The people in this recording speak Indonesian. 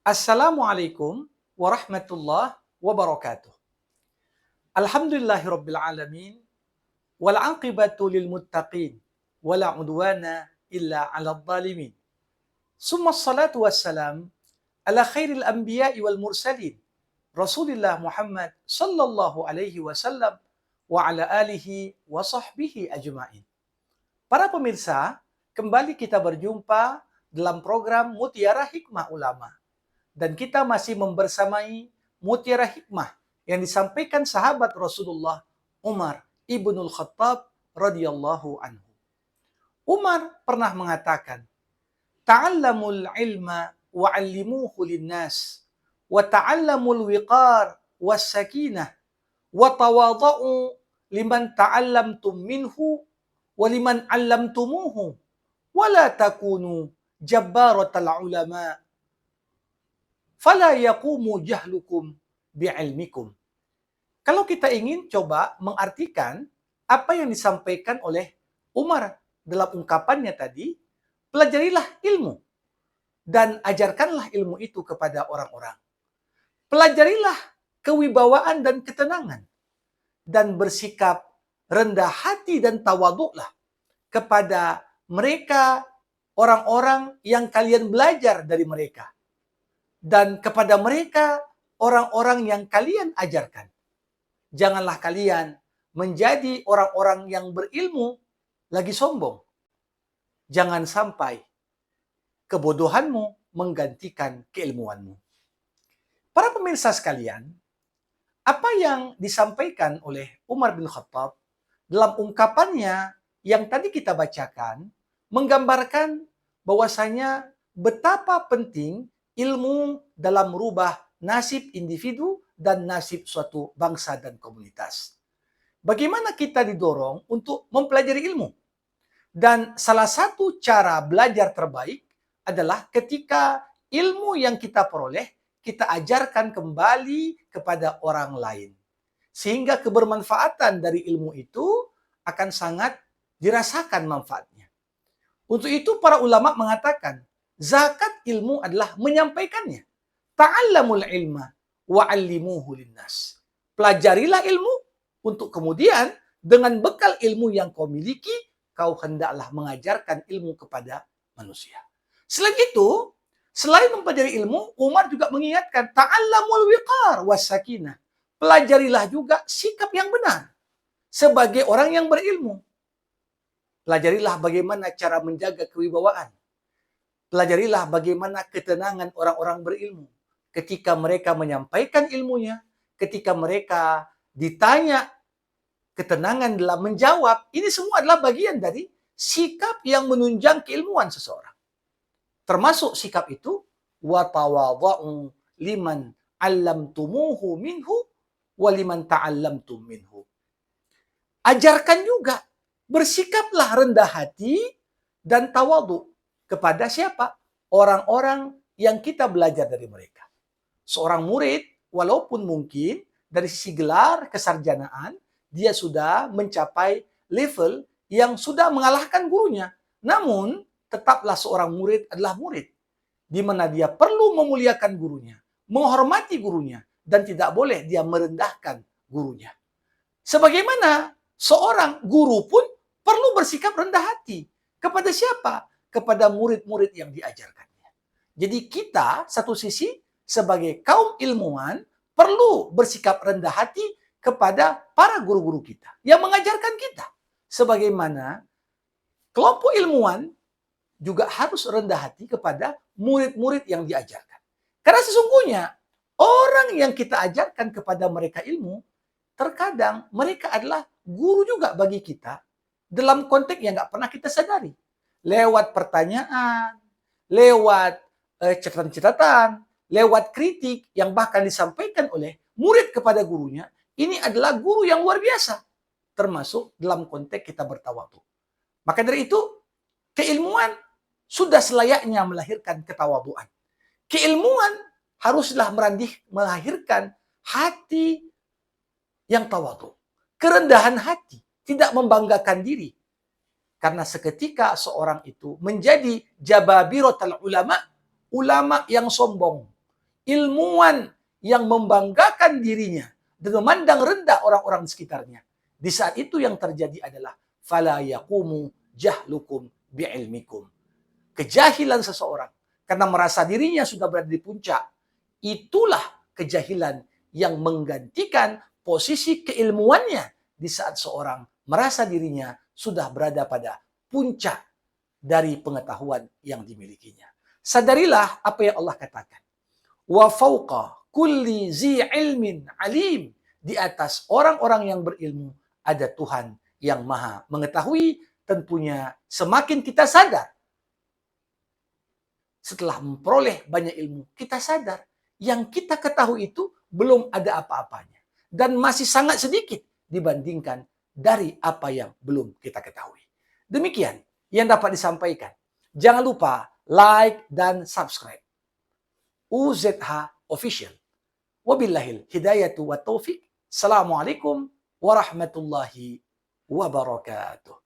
Assalamualaikum warahmatullahi wabarakatuh. Alhamdulillahirabbil alamin wal aqibatu lil muttaqin wala udwana illa 'alal zalimin. Summa salatu wassalam ala khairil anbiya'i wal mursalin Rasulillah Muhammad sallallahu alaihi wasallam wa ala alihi wa sahbihi ajma'in. Para pemirsa, kembali kita berjumpa dalam program Mutiara Hikmah Ulama. Dan kita masih membersamai mutiara hikmah yang disampaikan sahabat Rasulullah Umar ibnul Khattab radhiyallahu anhu. Umar pernah mengatakan, "Ta'allamul ilma wa'allimuhu linnas, wa ta'allamul wiqar was sakinah, wa tawadha'u liman ta'allamtum minhu wa liman 'allamtumuhu, wa la takunu jabbaratal ulama." Fala yaqumu jahlukum bi'ilmikum. Kalau kita ingin coba mengartikan apa yang disampaikan oleh Umar dalam ungkapannya tadi, pelajarilah ilmu dan ajarkanlah ilmu itu kepada orang-orang. Pelajarilah kewibawaan dan ketenangan dan bersikap rendah hati dan tawaduklah kepada mereka orang-orang yang kalian belajar dari mereka. Dan kepada mereka orang-orang yang kalian ajarkan. Janganlah kalian menjadi orang-orang yang berilmu lagi sombong. Jangan sampai kebodohanmu menggantikan keilmuanmu. Para pemirsa sekalian, apa yang disampaikan oleh Umar bin Khattab dalam ungkapannya yang tadi kita bacakan menggambarkan bahwasanya betapa penting ilmu dalam merubah nasib individu dan nasib suatu bangsa dan komunitas. Bagaimana kita didorong untuk mempelajari ilmu? Dan salah satu cara belajar terbaik adalah ketika ilmu yang kita peroleh, kita ajarkan kembali kepada orang lain. Sehingga kebermanfaatan dari ilmu itu akan sangat dirasakan manfaatnya. Untuk itu para ulama mengatakan, zakat ilmu adalah menyampaikannya. Ta'allamul ilma wa'allimuhu linnas. Pelajarilah ilmu untuk kemudian dengan bekal ilmu yang kau miliki, kau hendaklah mengajarkan ilmu kepada manusia. Selain itu, selain mempelajari ilmu, Umar juga mengingatkan ta'allamul wiqar was sakinah. Pelajarilah juga sikap yang benar sebagai orang yang berilmu. Pelajarilah bagaimana cara menjaga kewibawaan. Pelajarilah bagaimana ketenangan orang-orang berilmu. Ketika mereka menyampaikan ilmunya, ketika mereka ditanya ketenangan dalam menjawab, ini semua adalah bagian dari sikap yang menunjang keilmuan seseorang. Termasuk sikap itu, wa tawadha'u liman 'allamtumuhu minhu wa liman ta'allamtum minhu. Ajarkan juga, bersikaplah rendah hati dan tawadhu kepada siapa? Orang-orang yang kita belajar dari mereka. Seorang murid, walaupun mungkin dari sisi gelar kesarjanaan, dia sudah mencapai level yang sudah mengalahkan gurunya. Namun, tetaplah seorang murid adalah murid. Di mana dia perlu memuliakan gurunya, menghormati gurunya, dan tidak boleh dia merendahkan gurunya. Sebagaimana seorang guru pun perlu bersikap rendah hati. Kepada siapa? Kepada murid-murid yang diajarkannya. Jadi kita, satu sisi, sebagai kaum ilmuwan, perlu bersikap rendah hati kepada para guru-guru kita yang mengajarkan kita. Sebagaimana kelompok ilmuwan juga harus rendah hati kepada murid-murid yang diajarkan. Karena sesungguhnya, orang yang kita ajarkan kepada mereka ilmu, terkadang mereka adalah guru juga bagi kita dalam konteks yang nggak pernah kita sadari. Lewat pertanyaan, lewat catatan-catatan, lewat kritik yang bahkan disampaikan oleh murid kepada gurunya, ini adalah guru yang luar biasa. Termasuk dalam konteks kita bertawadhu. Maka dari itu, keilmuan sudah selayaknya melahirkan ketawadhuan. Keilmuan haruslah melahirkan hati yang tawadhu. Kerendahan hati, tidak membanggakan diri. Karena seketika seorang itu menjadi jababiratul ulama, ulama yang sombong, ilmuwan yang membanggakan dirinya dan memandang rendah orang-orang di sekitarnya. Di saat itu yang terjadi adalah fala yaqumu jahlukum bi'ilmikum. Kejahilan seseorang karena merasa dirinya sudah berada di puncak, itulah kejahilan yang menggantikan posisi keilmuannya di saat seorang merasa dirinya sudah berada pada puncak dari pengetahuan yang dimilikinya. Sadarilah apa yang Allah katakan. Wa fauqa kulli zi ilmin alim. Di atas orang-orang yang berilmu ada Tuhan yang maha mengetahui. Tentunya semakin kita sadar setelah memperoleh banyak ilmu, kita sadar yang kita ketahui itu belum ada apa-apanya dan masih sangat sedikit dibandingkan dari apa yang belum kita ketahui. Demikian yang dapat disampaikan. Jangan lupa like dan subscribe UZH Official. Wabillahil hidayatu wa taufiq. Assalamualaikum warahmatullahi wabarakatuh.